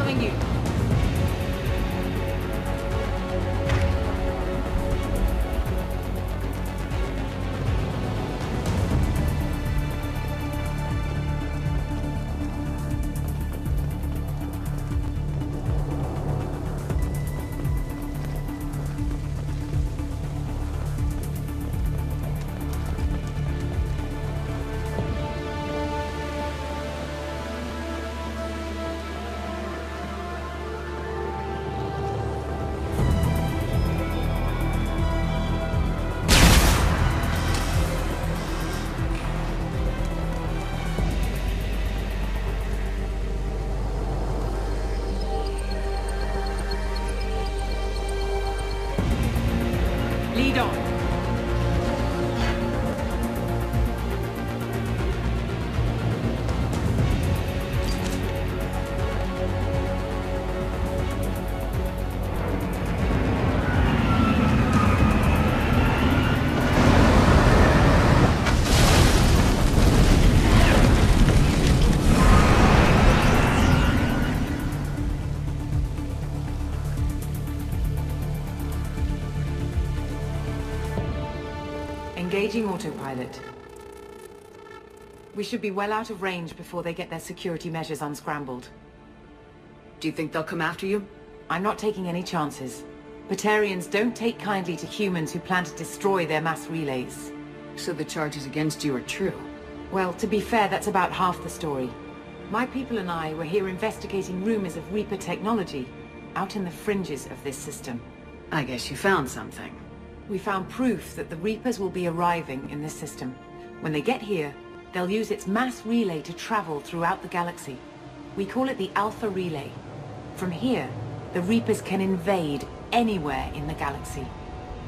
Following you. Lead on. Engaging autopilot. We should be well out of range before they get their security measures unscrambled. Do you think they'll come after you? I'm not taking any chances. Batarians don't take kindly to humans who plan to destroy their mass relays. So the charges against you are true? Well, to be fair, that's about half the story. My people and I were here investigating rumors of Reaper technology, out in the fringes of this system. I guess you found something. We found proof that the Reapers will be arriving in this system. When they get here, they'll use its mass relay to travel throughout the galaxy. We call it the Alpha Relay. From here, the Reapers can invade anywhere in the galaxy.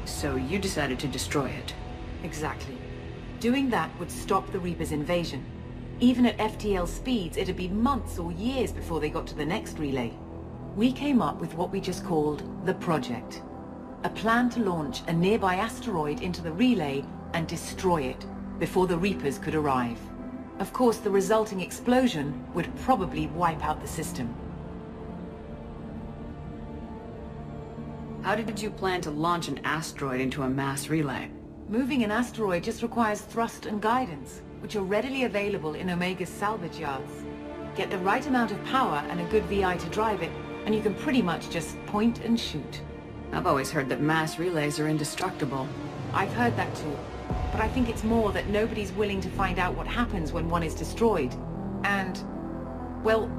So you decided to destroy it? Exactly. Doing that would stop the Reapers' invasion. Even at FTL speeds, it'd be months or years before they got to the next relay. We came up with what we just called the Project. A plan to launch a nearby asteroid into the relay and destroy it before the Reapers could arrive. Of course, the resulting explosion would probably wipe out the system. How did you plan to launch an asteroid into a mass relay? Moving an asteroid just requires thrust and guidance, which are readily available in Omega's salvage yards. Get the right amount of power and a good VI to drive it, and you can pretty much just point and shoot. I've always heard that mass relays are indestructible. I've heard that too. But I think it's more that nobody's willing to find out what happens when one is destroyed. And, well,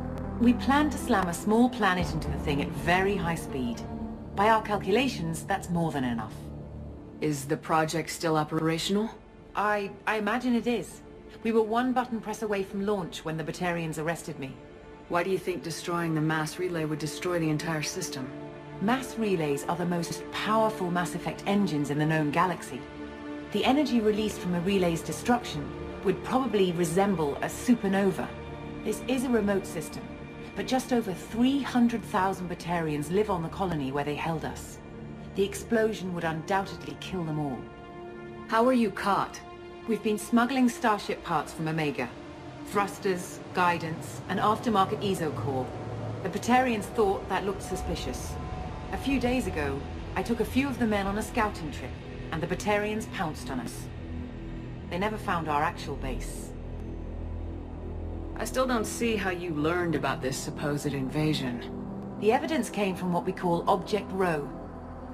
we plan to slam a small planet into the thing at very high speed. By our calculations, that's more than enough. Is the project still operational? I imagine it is. We were one button press away from launch when the Batarians arrested me. Why do you think destroying the mass relay would destroy the entire system? Mass relays are the most powerful Mass Effect engines in the known galaxy. The energy released from a relay's destruction would probably resemble a supernova. This is a remote system, but just over 300,000 Batarians live on the colony where they held us. The explosion would undoubtedly kill them all. How were you caught? We've been smuggling Starship parts from Omega. Thrusters, guidance, and aftermarket ESO core. The Batarians thought that looked suspicious. A few days ago, I took a few of the men on a scouting trip, and the Batarians pounced on us. They never found our actual base. I still don't see how you learned about this supposed invasion. The evidence came from what we call Object Rho,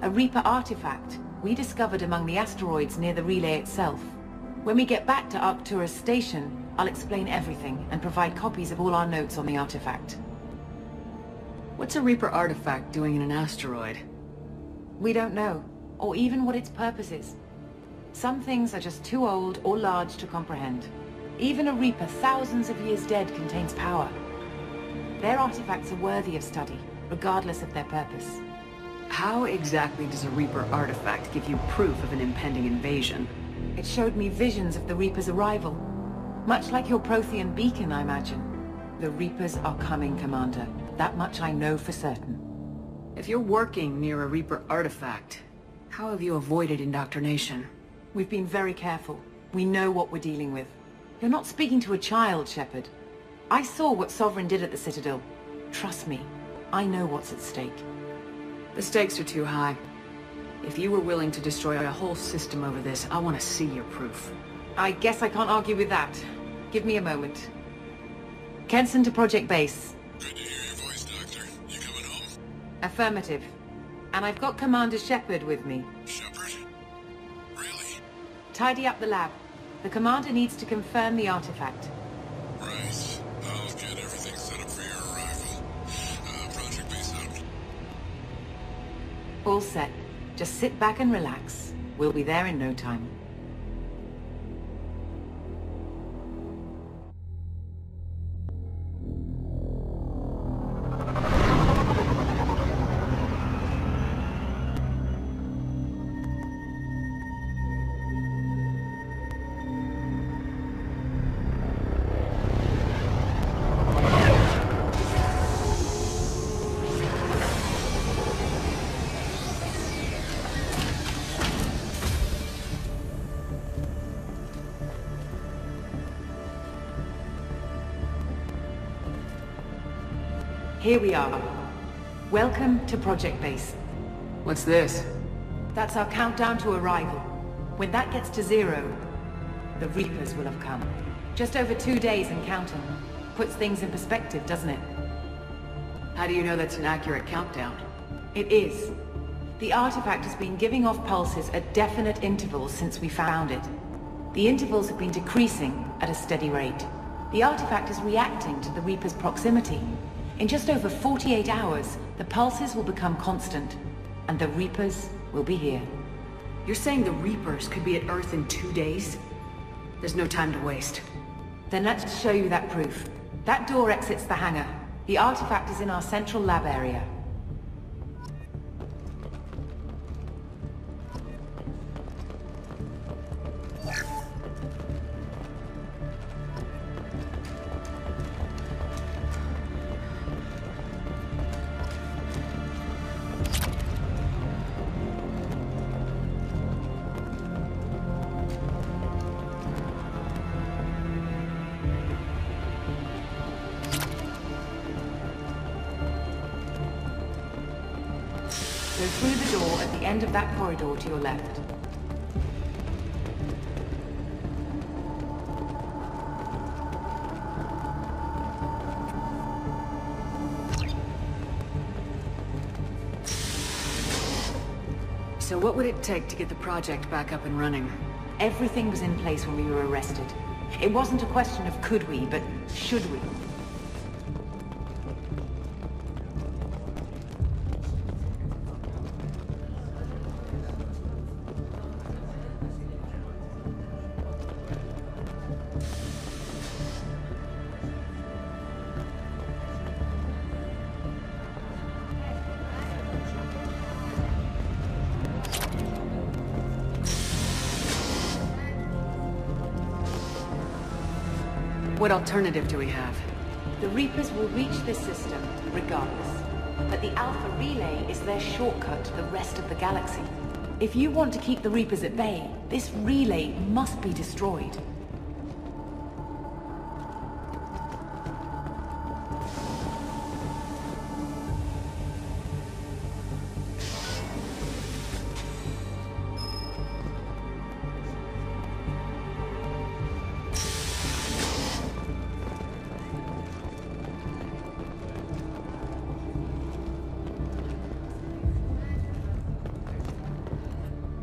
a Reaper artifact we discovered among the asteroids near the relay itself. When we get back to Arcturus Station, I'll explain everything and provide copies of all our notes on the artifact. What's a Reaper artifact doing in an asteroid? We don't know, or even what its purpose is. Some things are just too old or large to comprehend. Even a Reaper thousands of years dead contains power. Their artifacts are worthy of study, regardless of their purpose. How exactly does a Reaper artifact give you proof of an impending invasion? It showed me visions of the Reaper's arrival. Much like your Prothean beacon, I imagine. The Reapers are coming, Commander. That much I know for certain. If you're working near a Reaper artifact, how have you avoided indoctrination? We've been very careful. We know what we're dealing with. You're not speaking to a child, Shepard. I saw what Sovereign did at the Citadel. Trust me, I know what's at stake. The stakes are too high. If you were willing to destroy a whole system over this, I want to see your proof. I guess I can't argue with that. Give me a moment. Kenson to Project Base. Good to hear your voice, Doctor. You coming home? Affirmative. And I've got Commander Shepard with me. Shepard? Really? Tidy up the lab. The Commander needs to confirm the artifact. Right. I'll get everything set up for your arrival. Project Base out. All set. Just sit back and relax. We'll be there in no time. Here we are. Welcome to Project Base. What's this? That's our countdown to arrival. When that gets to 0, the Reapers will have come. Just over 2 days and counting. Puts things in perspective, doesn't it? How do you know that's an accurate countdown? It is. The artifact has been giving off pulses at definite intervals since we found it. The intervals have been decreasing at a steady rate. The artifact is reacting to the Reaper's proximity. In just over 48 hours, the pulses will become constant, and the Reapers will be here. You're saying the Reapers could be at Earth in 2 days? There's no time to waste. Then let's show you that proof. That door exits the hangar. The artifact is in our central lab area. Go through the door at the end of that corridor to your left. So what would it take to get the project back up and running? Everything was in place when we were arrested. It wasn't a question of could we, but should we. What alternative do we have? The Reapers will reach this system regardless. But the Alpha Relay is their shortcut to the rest of the galaxy. If you want to keep the Reapers at bay, this relay must be destroyed.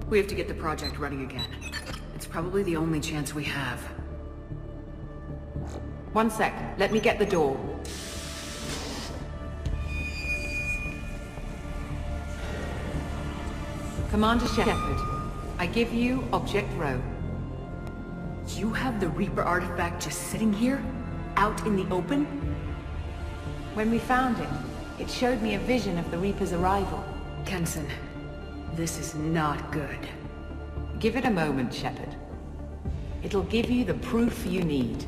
We have to get the project running again. It's probably the only chance we have. One sec, let me get the door. Commander Shepard, I give you Object Rho. You have the Reaper artifact just sitting here? Out in the open? When we found it, it showed me a vision of the Reaper's arrival. Kenson, this is not good. Give it a moment, Shepard. It'll give you the proof you need.